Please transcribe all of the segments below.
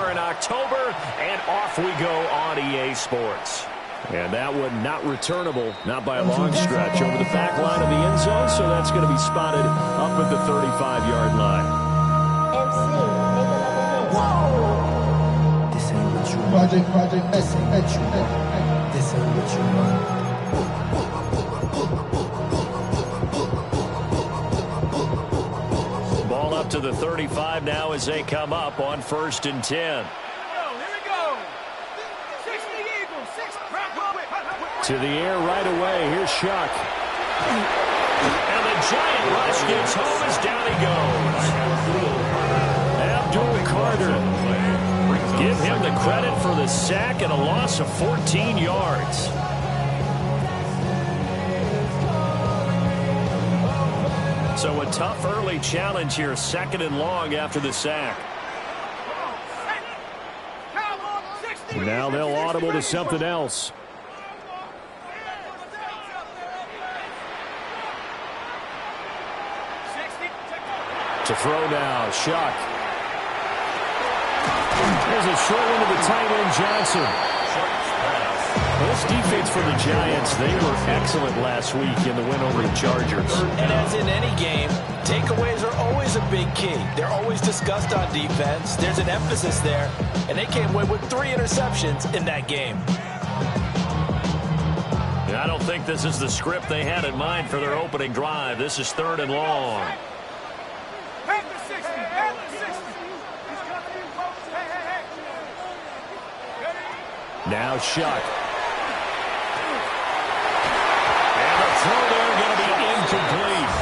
here in October, and off we go on EA Sports. And that one not returnable, not by a long stretch, over the back line of the end zone, so that's going to be spotted up at the 35-yard line. This ain't what you want. This ain't what you want. This ain't what you want. Ball up to the 35 now as they come up on 1st and 10. To the air right away. Here's Shuck. And the giant rush gets home as down he goes. Abdul Carter. Give him the credit for the sack and a loss of 14 yards. So a tough early challenge here, 2nd and long after the sack. Now they'll audible to something else. To throw now, Shuck. There's a short one to the tight end, Johnson. Well, this defense for the Giants, they were excellent last week in the win over the Chargers. And as in any game, takeaways are always a big key. They're always discussed on defense. There's an emphasis there, and they came away with 3 interceptions in that game. I don't think this is the script they had in mind for their opening drive. This is 3rd and long. Now Shuck. And the throw there going to be incomplete.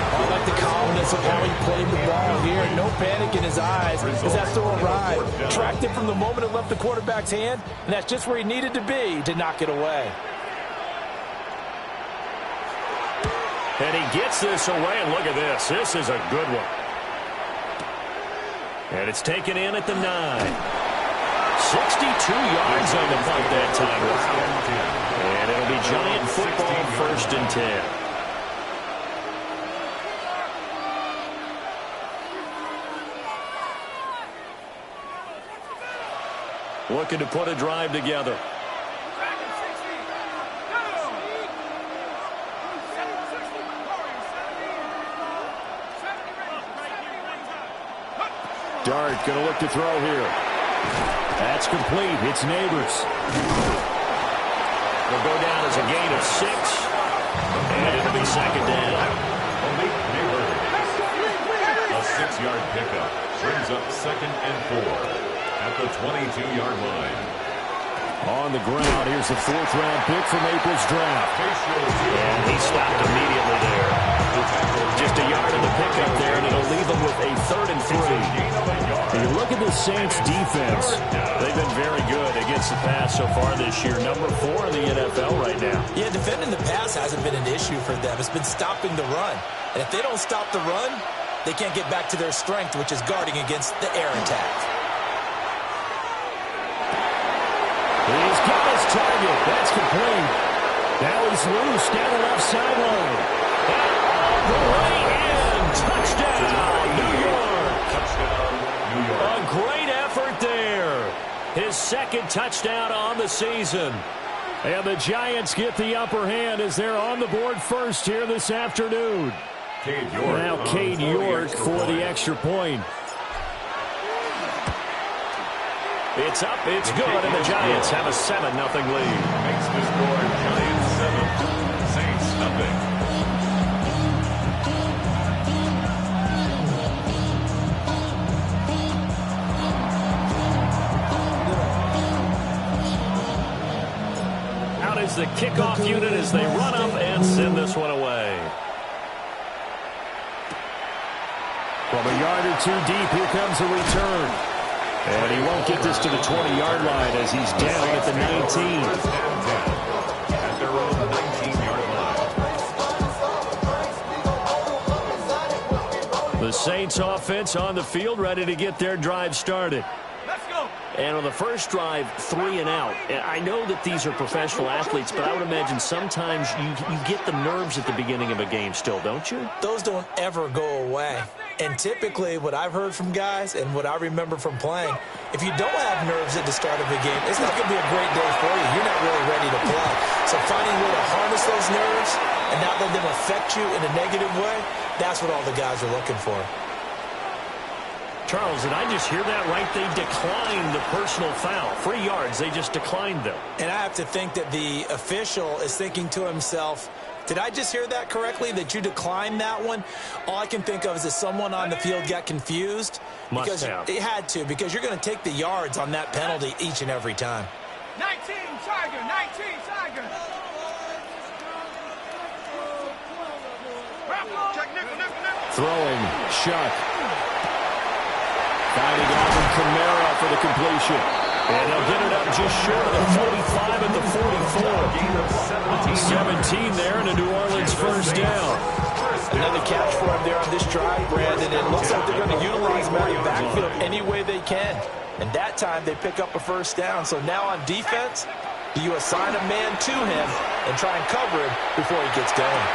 I like the calmness of how he played the ball here. No panic in his eyes as that throw arrived. Tracked it from the moment it left the quarterback's hand, and that's just where he needed to be to knock it away. And he gets this away, and look at this. This is a good one. And it's taken in at the 9. 62 yards on the punt that time. And it'll be Giant football, 1st and 10. Looking to put a drive together. Dart going to look to throw here. That's complete. It's Neighbors. Will go down as a gain of 6. And it'll be 2nd down. A 6-yard pickup brings up 2nd and 4 at the 22-yard line. On the ground, here's the 4th-round pick from April's draft. And he stopped immediately there. Just a yard of the pickup there, and it'll leave him with a 3rd and 3. And you look at the Saints defense. They've been very good against the pass so far this year. Number 4 in the NFL right now. Yeah, defending the pass hasn't been an issue for them. It's been stopping the run. And if they don't stop the run, they can't get back to their strength, which is guarding against the air attack. He's got his target. That's complete. Now he's loose down the left sideline. And all the way in. Touchdown, New York. A great effort there. His 2nd touchdown on the season. And the Giants get the upper hand as they're on the board first here this afternoon. Now Cade York for the extra point. It's up, it's good, and the Giants have a 7-0 lead. Makes the score Giants 7, Saints nothing. Out is the kickoff unit as they run up and send this one away. From a yard or 2 deep, here comes a return. And he won't get this to the 20-yard line as he's down at the 19. At their own 19-yard line. The Saints offense on the field, ready to get their drive started. Let's go. And on the first drive, 3 and out. And I know that these are professional athletes, but I would imagine sometimes you get the nerves at the beginning of a game still, don't you? Those don't ever go away. And typically, what I've heard from guys and what I remember from playing, if you don't have nerves at the start of a game, it's not going to be a great day for you. You're not really ready to play. So finding a way to harness those nerves and not let them affect you in a negative way, that's what all the guys are looking for. Charles, did I just hear that right? They declined the personal foul. 3 yards, they just declined them. And I have to think that the official is thinking to himself, did I just hear that correctly, that you declined that one? All I can think of is that someone on the field got confused. Must have. It had to, because you're going to take the yards on that penalty each and every time. 19 Tiger, 19 Tiger. Throwing, Shuck. Finding Alvin Kamara for the completion. And they'll get it up just short of the 45 at the 44. 17 there and a New Orleans first down. Another catch for him there on this drive, Brandon. It looks like they're going to utilize him out of the backfield any way they can. And that time they pick up a first down. So now on defense, do you assign a man to him and try and cover him before he gets going?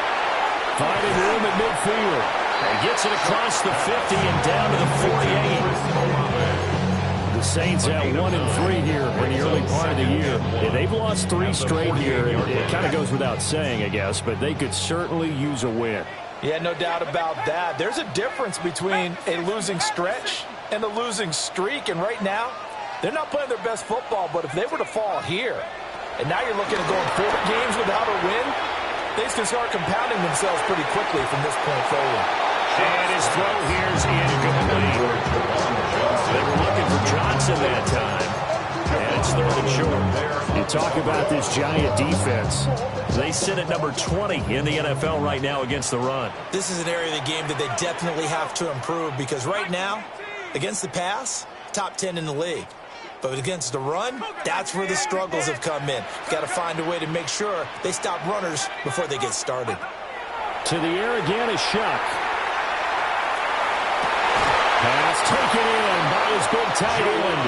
Finding room at midfield. And gets it across the 50 and down to the 48. The Saints at 1-3 here in the early part of the year. Yeah, they've lost 3 straight here. It kind of goes without saying, I guess, but they could certainly use a win. Yeah, no doubt about that. There's a difference between a losing stretch and a losing streak, and right now, they're not playing their best football, but if they were to fall here, and now you're looking at going 4 games without a win, things can start compounding themselves pretty quickly from this point forward. And his throw here's incomplete. They were looking for Johnson that time. And it's 3rd and short. You talk about this Giant defense. They sit at number 20 in the NFL right now against the run. This is an area of the game that they definitely have to improve, because right now, against the pass, top 10 in the league. But against the run, that's where the struggles have come in. Got to find a way to make sure they stop runners before they get started. To the air again is Shuck. Pass taken in by his big tight end.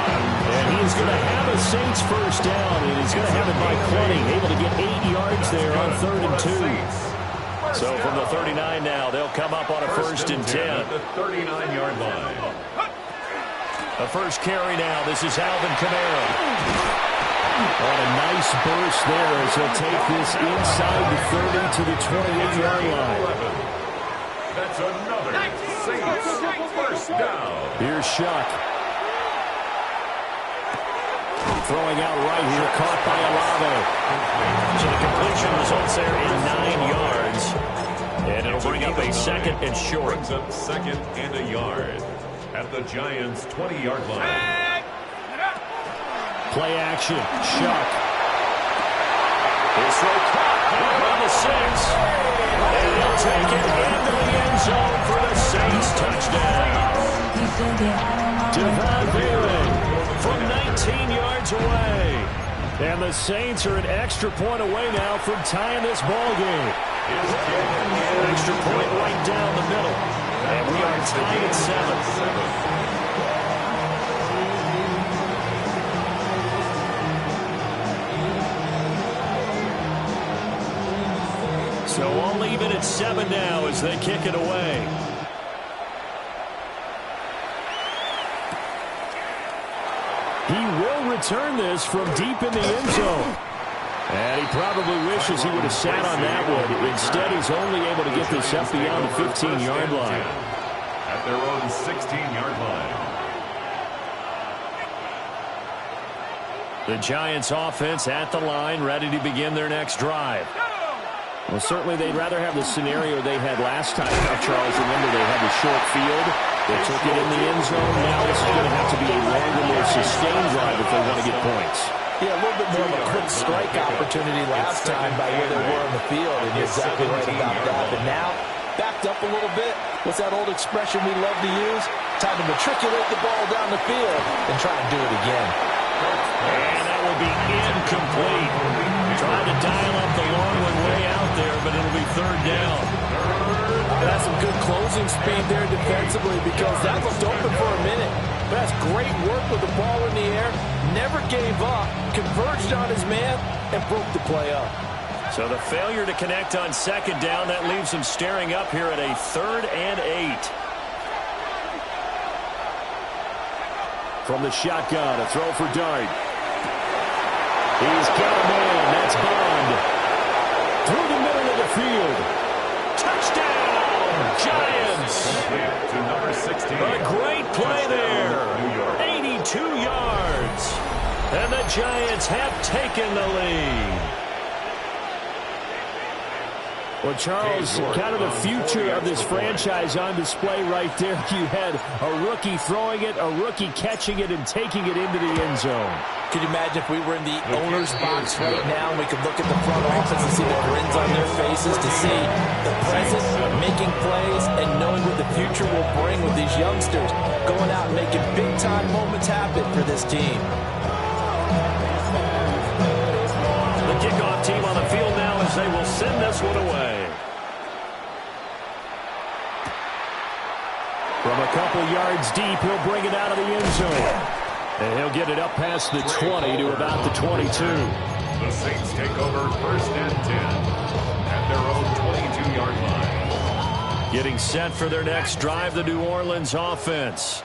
And he's going to have a Saints first down, and he's going to have it by 20. Able to get 8 yards there on 3rd and 2. So from the 39 now, they'll come up on a 1st and 10. The 39-yard line. A first carry now. This is Alvin Kamara. On a nice burst there as he'll take this inside the 30 to the 28-yard line. That's another Saints first down. Here's Shuck. Throwing out right here, caught by Olave. So the completion results there in 9 yards. And it'll bring up a 2nd and short. Brings up 2nd and a yard at the Giants' 20-yard line. Play action, Shuck. His throw caught on the 6. And he'll take it into the end zone for the Saints touchdown. Devon Bailey from 19 yards away. And the Saints are an extra point away now from tying this ball game. Extra point right down the middle. And we are tied at 7. So we'll leave it at 7 now as they kick it away. He will return this from deep in the end zone. And he probably wishes he would have sat on that one. Instead, he's only able to get this up beyond the 15-yard line. At their own 16-yard line. The Giants offense at the line, ready to begin their next drive. Well, certainly they'd rather have the scenario they had last time. Now, Charles, remember they had the short field. They took it in the end zone. Now this is going to have to be a longer, more sustained drive if they want to get points. Yeah, a little bit more of a quick strike opportunity last time by where they were on the field, and you're exactly right about that. But now, backed up a little bit. What's that old expression we love to use? Time to matriculate the ball down the field and try and do it again. And that will be incomplete. Trying to dial up the long one way out there, but it'll be 3rd down. That's some good closing speed there defensively because that looked open for a minute. But that's great work with the ball in the air. Never gave up, converged on his man, and broke the play up. So the failure to connect on second down, that leaves him staring up here at a 3rd and 8. From the shotgun, a throw for Dart. He's got a man. That's Bond. Through the middle of the field. Touchdown, Giants. To number 16. A great play there. 82 yards. And the Giants have taken the lead. Well, Charles, kind of the future of this franchise on display right there. You had a rookie throwing it, a rookie catching it, and taking it into the end zone. Could you imagine if we were in the owner's box right now and we could look at the front office and see the grins on their faces to see the present, making plays, and knowing what the future will bring with these youngsters going out and making big-time moments happen for this team. The kickoff team on the field now as they will send this one away. From a couple yards deep, he'll bring it out of the end zone. And he'll get it up past the 20 to about the 22. The Saints take over 1st and 10 at their own 22-yard line. Getting set for their next drive, the New Orleans offense.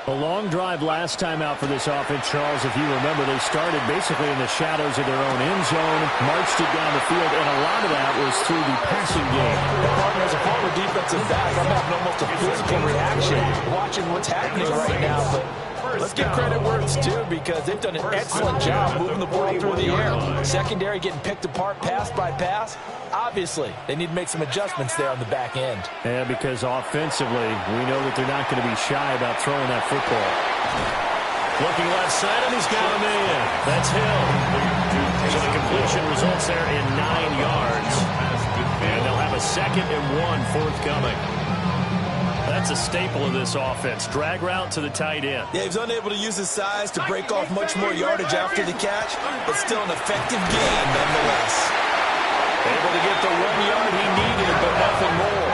A long drive last time out for this offense, Charles. If you remember, they started basically in the shadows of their own end zone, marched it down the field, and a lot of that was through the passing game. As a former defensive back, I'm having almost a physical reaction watching what's happening right now. But let's give credit where it's due because they've done an excellent job moving the ball through the air. Secondary getting picked apart pass by pass. Obviously, they need to make some adjustments there on the back end. Yeah, because offensively, we know that they're not going to be shy about throwing that football. Looking left side, and he's got a man. That's Hill. So the completion results there in 9 yards. And they'll have a 2nd and 1 forthcoming. That's a staple of this offense. Drag route to the tight end. Yeah, he's unable to use his size to break off much more yardage after the catch, but still an effective gain nonetheless. Able to get the 1 yard he needed, but nothing more.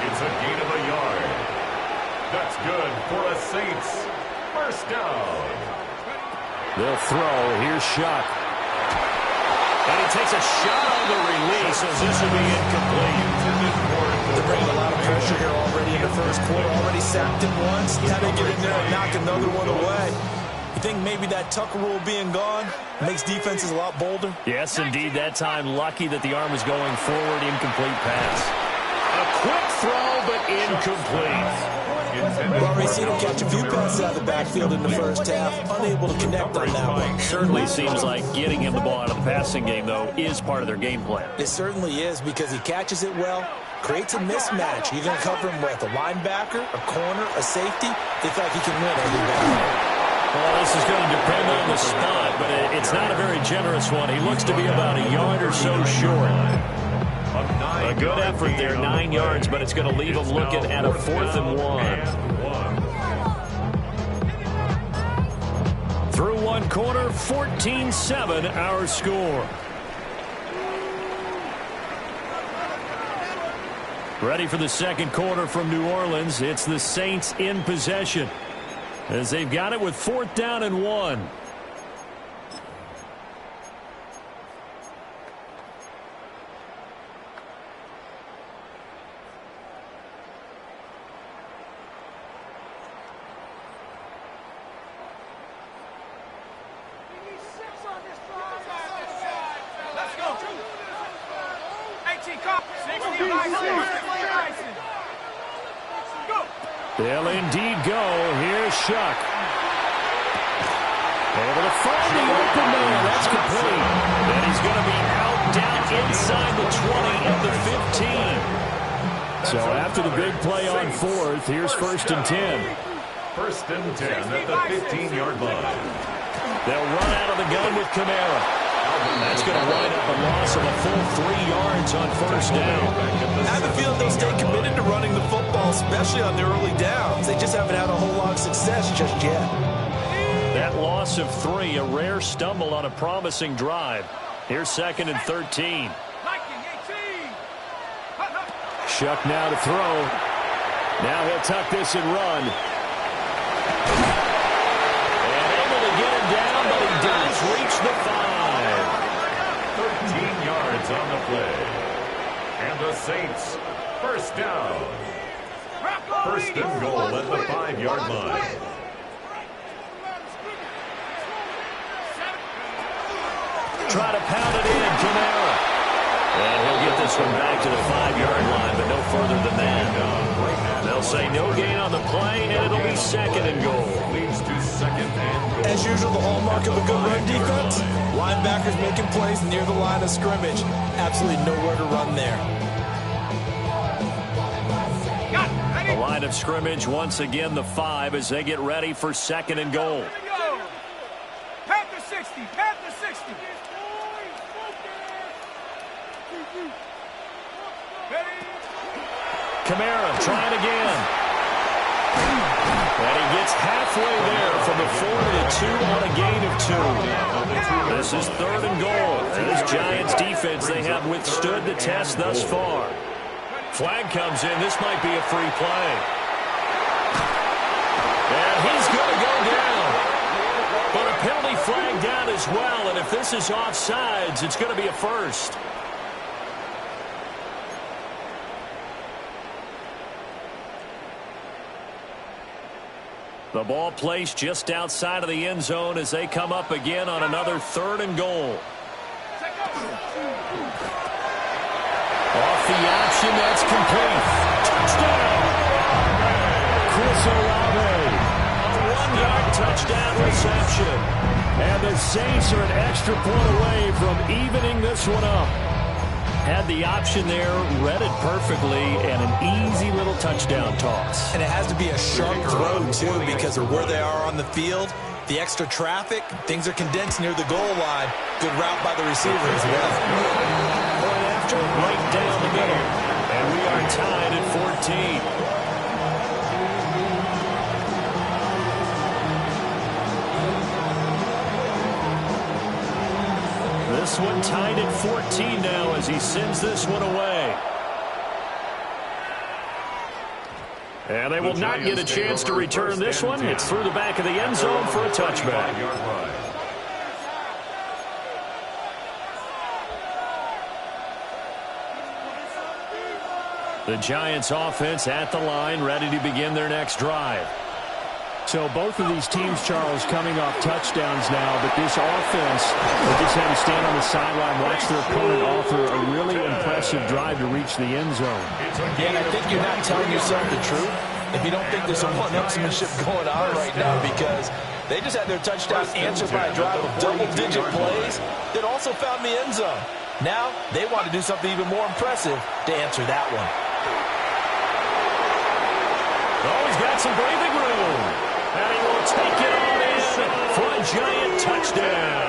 It's a gain of a yard. That's good for a Saints 1st down. They'll throw. Here's Shuck. And he takes a shot on the release, as this will be incomplete. They're bringing a lot of pressure here already in the first quarter. Already sacked him once. Now they get in there and knock another one away. You think maybe that Tucker rule being gone makes defenses a lot bolder? Yes, indeed. That time, lucky that the arm was going forward. Incomplete pass. A quick throw, but incomplete. We've already seen him catch a few passes out of the backfield in the first half. Unable to connect on that one. Certainly seems like getting him the ball out of the passing game, though, is part of their game plan. It certainly is because he catches it well, creates a mismatch. You're going to cover him with a linebacker, a corner, a safety. They feel like he can win every battle. Well, this is going to depend on the spot, but it's not a very generous one. He looks to be about a yard or so short. A good effort there, 9 yards, but it's going to leave him looking at a 4th and 1. Through one quarter, 14-7 our score. Ready for the second quarter from New Orleans. It's the Saints in possession, as they've got it with 4th down and 1. They'll indeed go. Here's Shuck. Able to find the open man. That's complete. And he's going to be out down inside the 20 at the 15. So after the big play on 4th, here's 1st and 10. 1st and 10 at the 15-yard line. They'll run out of the gun with Kamara. That's going to wind up a loss of a full 3 yards on 1st down. I have a feeling they'll stay committed to running the football, especially on their early downs. They just haven't had a whole lot of success just yet. That loss of 3, a rare stumble on a promising drive. Here's 2nd and 13. Shook now to throw. Now he'll tuck this and run. And able to get him down, but he does reach the 5. 13 yards on the play. And the Saints, first down. First and goal at the 5-yard line. Try to pound it in, Kamara. And he'll get this one back to the 5-yard line, but no further than that. They'll say no gain on the play, and it'll be second and goal. Leads to second and goal. As usual, the hallmark of a good run defense, linebackers making plays near the line of scrimmage. Absolutely nowhere to run there. The line of scrimmage, once again, the 5 as they get ready for second and goal. Panther 60, Panther 60. Kamara trying again. And he gets halfway there from the 4 to the 2 on a gain of 2. This is third and goal. And this Giants defense, they have withstood the test thus far. Flag comes in. This might be a free play. And he's going to go down. But a penalty flag down as well. And if this is offsides, it's going to be a first. The ball placed just outside of the end zone as they come up again on another third and goal. Off the option, that's complete. Touchdown! Chris Olave. A 1-yard touchdown reception. And the Saints are an extra point away from evening this one up. Had the option there, read it perfectly, and an easy little touchdown toss. And it has to be a sharp throw, too, because of where they are on the field. The extra traffic, things are condensed near the goal line. Good route by the receiver as well. Point after, right down the middle. And we are tied at 14. This one tied at 14 now as he sends this one away. And they will not get a chance to return this one. It's through the back of the end zone for a touchback. The Giants offense at the line, ready to begin their next drive. So both of these teams, Charles, coming off touchdowns now, but this offense, they just had to stand on the sideline, watch their opponent offer a really impressive drive to reach the end zone. Yeah, and I think you're not telling yourself the truth if you don't think there's some one-upsmanship going on right now, because they just had their touchdown answered by a drive of double-digit plays that also found the end zone. Now they want to do something even more impressive to answer that one. Oh, he's got some breathing room. And he will take it on in for a Giant touchdown.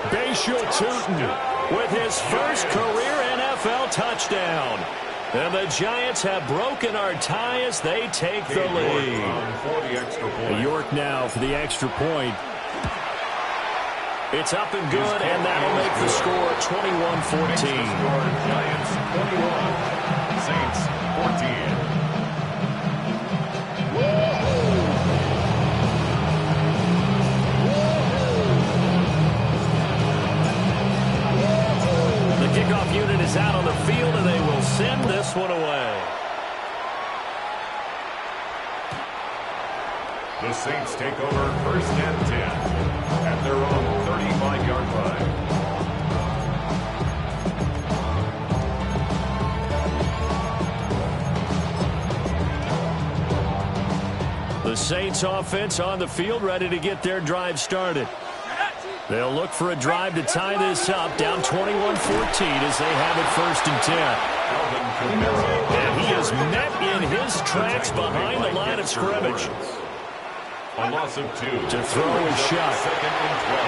Bayshore Tootin with his first career NFL touchdown. And the Giants have broken our tie as they take the lead. York now for the extra point. It's up and good, and that'll make the score 21-14. Giants 21, Saints 14. Kickoff unit is out on the field, and they will send this one away. The Saints take over first and 10 at their own 35-yard line. The Saints offense on the field, ready to get their drive started. They'll look for a drive to tie this up, down 21-14 as they have it first and 10. And he is met in his tracks behind the line of scrimmage. A loss of 2. To throw his shot. Second and 12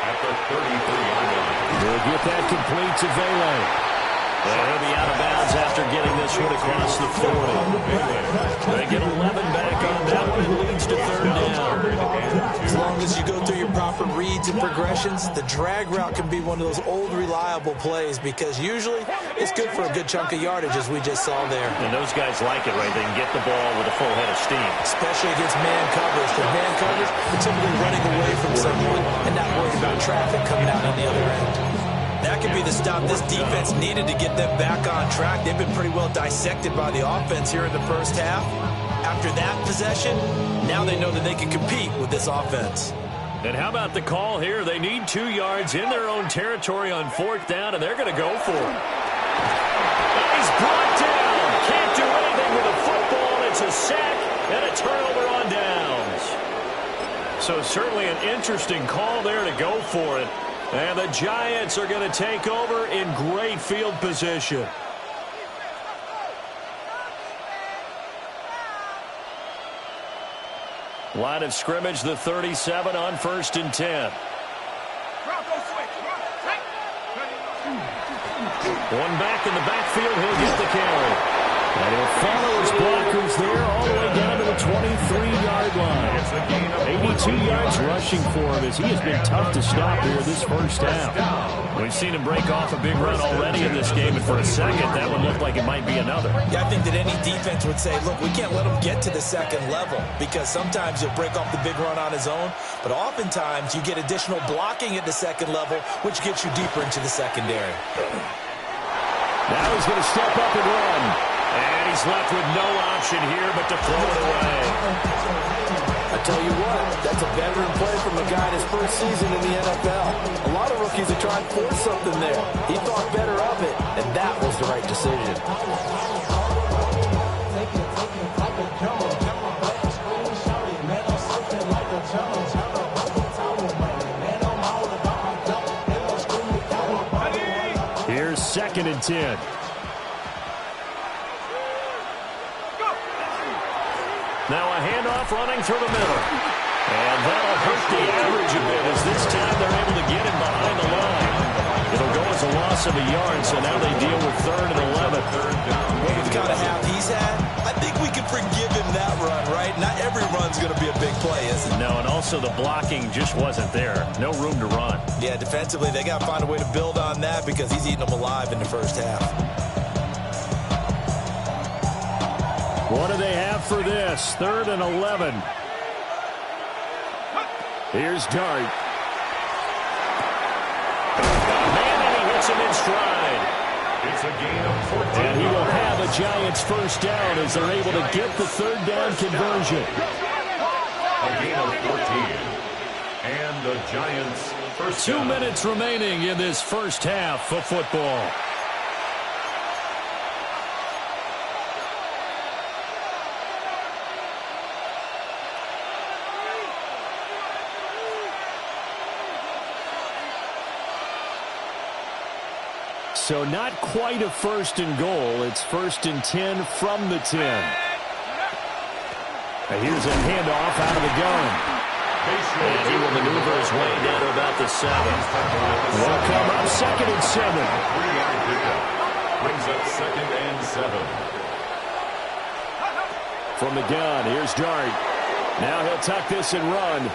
at the 33-yard line. They'll get that complete to Vele. He'll be out of bounds after getting this one across the 40. They get 11 back on that one. It leads to third down. As long as you go through your proper different reads and progressions, the drag route can be one of those old reliable plays because usually it's good for a good chunk of yardage, as we just saw there. And those guys like it, right? They can get the ball with a full head of steam. Especially against man coverage. For man coverage, they're typically running away from someone and not worried about traffic coming out on the other end. That could be the stop this defense needed to get them back on track. They've been pretty well dissected by the offense here in the first half. After that possession, now they know that they can compete with this offense. And how about the call here? They need 2 yards in their own territory on 4th down, and they're going to go for it. He's brought down. Can't do anything with a football. It's a sack and a turnover on downs. So certainly an interesting call there to go for it. And the Giants are going to take over in great field position. Line of scrimmage, the 37 on 1st and 10. One back in the backfield, he'll get the carry. And he'll follow his blockers there all the way down to the 23-yard line. 82 yards rushing for him as he has been tough to stop here this first half. We've seen him break off a big run already in this game, and for a second, that one looked like it might be another. Yeah, I think that any defense would say, look, we can't let him get to the second level because sometimes he'll break off the big run on his own, but oftentimes you get additional blocking at the second level, which gets you deeper into the secondary. Now he's going to step up and run. And he's left with no option here but to throw it away. I tell you what, that's a veteran play from a guy in his first season in the NFL. A lot of rookies are trying to force something there. He thought better of it, and that was the right decision. Here's 2nd and 10. Now a handoff running through the middle. And that'll hurt the average a bit as this time they're able to get him behind the line. It'll go as a loss of a yard, so now they deal with 3rd and 11. Well, with the kind of half he's had, I think we can forgive him that run, right? Not every run's going to be a big play, is it? No, and also the blocking just wasn't there. No room to run. Yeah, defensively, they got to find a way to build on that because he's eating them alive in the first half. What do they have for this? 3rd and 11. Here's Dart. Man, and he hits him in stride. It's a gain of 14. And he will have a Giants first down as they're able to get the 3rd down conversion. A gain of 14. And the Giants first down. 2 minutes remaining in this first half of football. So not quite a 1st and goal. It's 1st and 10 from the 10. And here's a handoff out of the gun. And he will maneuver his way down to about the 7. Will come up 2nd and 7. 3-yard pickup. Brings up 2nd and 7. From the gun, here's Dart. Now he'll tuck this and run.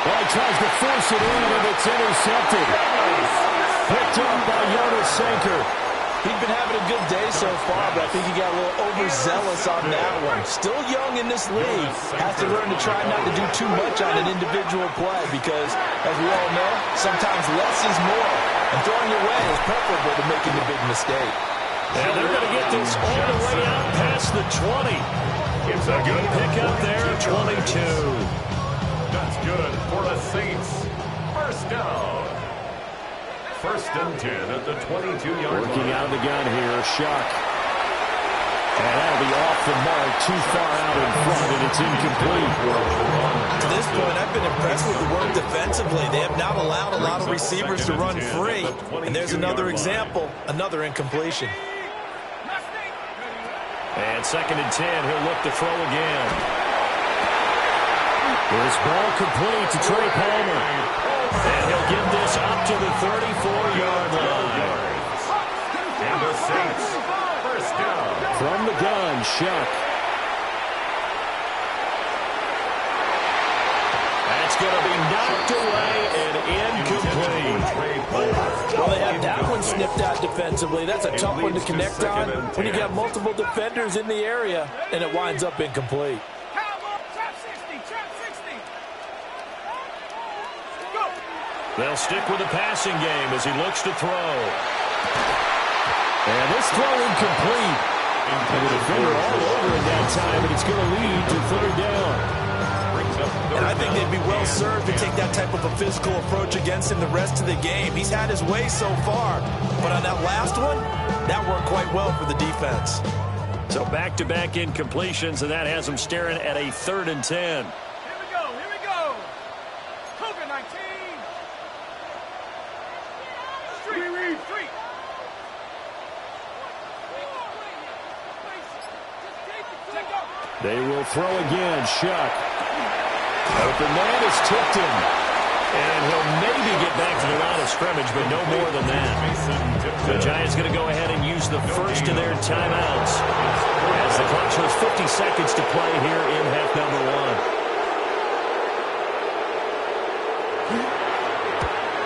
Well, he tries to force it in, and it's intercepted. Picked up by Jonas Sanker. He's been having a good day so far, but I think he got a little overzealous on that one. Still young in this league. Has to learn to try not to do too much on an individual play because, as we all know, sometimes less is more. And throwing your way is preferable to making the big mistake. And they're going to get this all the way out past the 20. It's a good pickup there, 22. That's good for the Saints. First down. 1st and 10 at the 22-yard line. Working out of the gun here, Shuck. And that'll be off the mark, too far out in front, and it's incomplete. To this point, I've been impressed with the work defensively. They have not allowed a lot of receivers to run free. And there's another example, another incompletion. And 2nd and 10, he'll look to throw again. His ball complete to Trey Palmer. And he'll give this up to the 34-yard line. And the Saints first down. From the gun, Shuck. That's going to be knocked away and incomplete. Well, they had that one snipped out defensively. That's a tough one to connect on when you got multiple defenders in the area, and it winds up incomplete. Trap 60, trap 60. Go. They'll stick with the passing game as he looks to throw. And this throw incomplete. And the defender all over in that time, and it's going to lead to third down. And I think they'd be well served to take that type of a physical approach against him the rest of the game. He's had his way so far, but on that last one, that worked quite well for the defense. So back-to-back incompletions, and that has him staring at a 3rd and 10. Here we go, here we go. Cougar 19. Street. They will throw again. Shuck. Open man is tipped him. And he'll maybe get back to the line of scrimmage, but no more than that. The Giants going to go ahead and use the first of their timeouts as the clock shows 50 seconds to play here in half number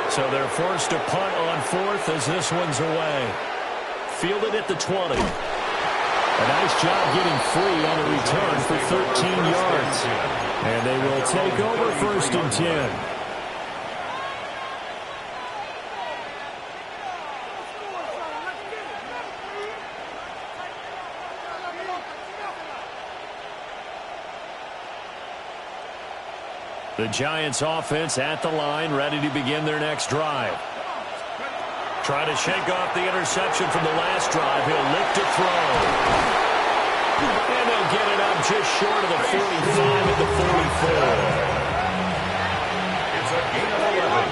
1. So they're forced to punt on 4th as this one's away. Fielded at the 20. A nice job getting free on the return for 13 yards. And they will take over 1st and 10. The Giants offense at the line, ready to begin their next drive. Try to shake off the interception from the last drive. He'll look to throw. And they'll get it up just short of the 45 at the 44. It's a gain of 11.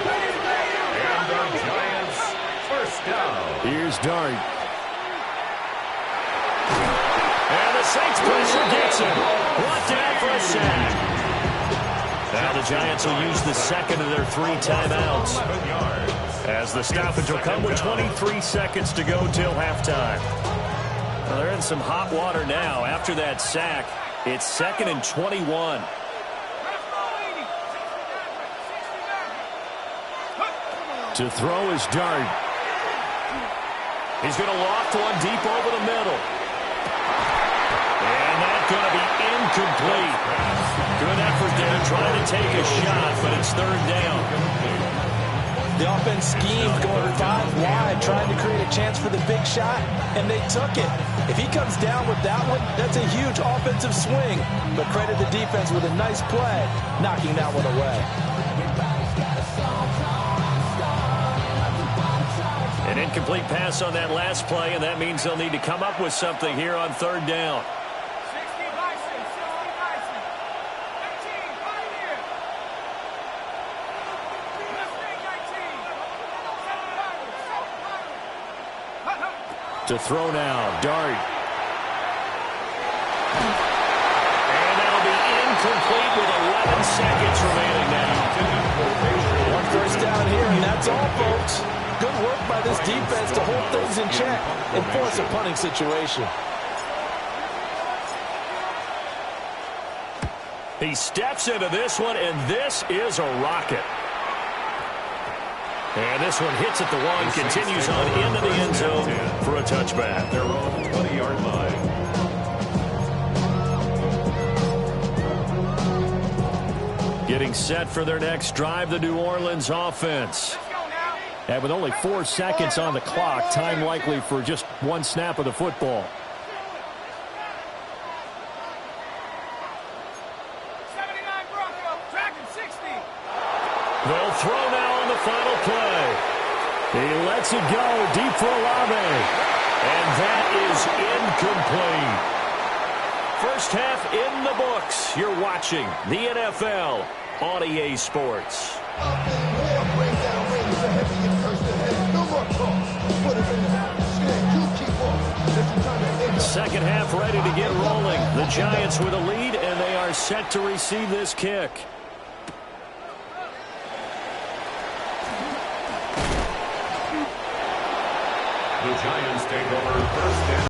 And the Giants first down. Here's Dart. And the Saints pressure gets him. Brought down for a sack. Now the Giants will use the second of their 3 timeouts, as the stoppage will come with 23 seconds to go till halftime. Well, they're in some hot water now. After that sack, it's 2nd and 21. To throw is Dart. He's going to loft one deep over the middle. And that's going to be incomplete. Good effort there trying to take a shot, but it's 3rd down. The offense schemed going 5 wide, trying to create a chance for the big shot, and they took it. If he comes down with that one, that's a huge offensive swing. But credit the defense with a nice play, knocking that one away. An incomplete pass on that last play, and that means they'll need to come up with something here on 3rd down. To throw now, Dart. And that'll be incomplete with 11 seconds remaining now. 1 first down here, and that's all, folks. Good work by this defense to hold things in check and force a punting situation. He steps into this one, and this is a rocket. And this one hits at the 1, continues on into the end zone for a touchback. Their own 20-yard line. Getting set for their next drive, the New Orleans offense. And with only 4 seconds on the clock, time likely for just 1 snap of the football. They'll throw now on the final play. He lets it go deep for Olave. And that is incomplete. First half in the books. You're watching the NFL on EA Sports. Second half ready to get rolling. The Giants with a lead, and they are set to receive this kick. The Giants take over first down.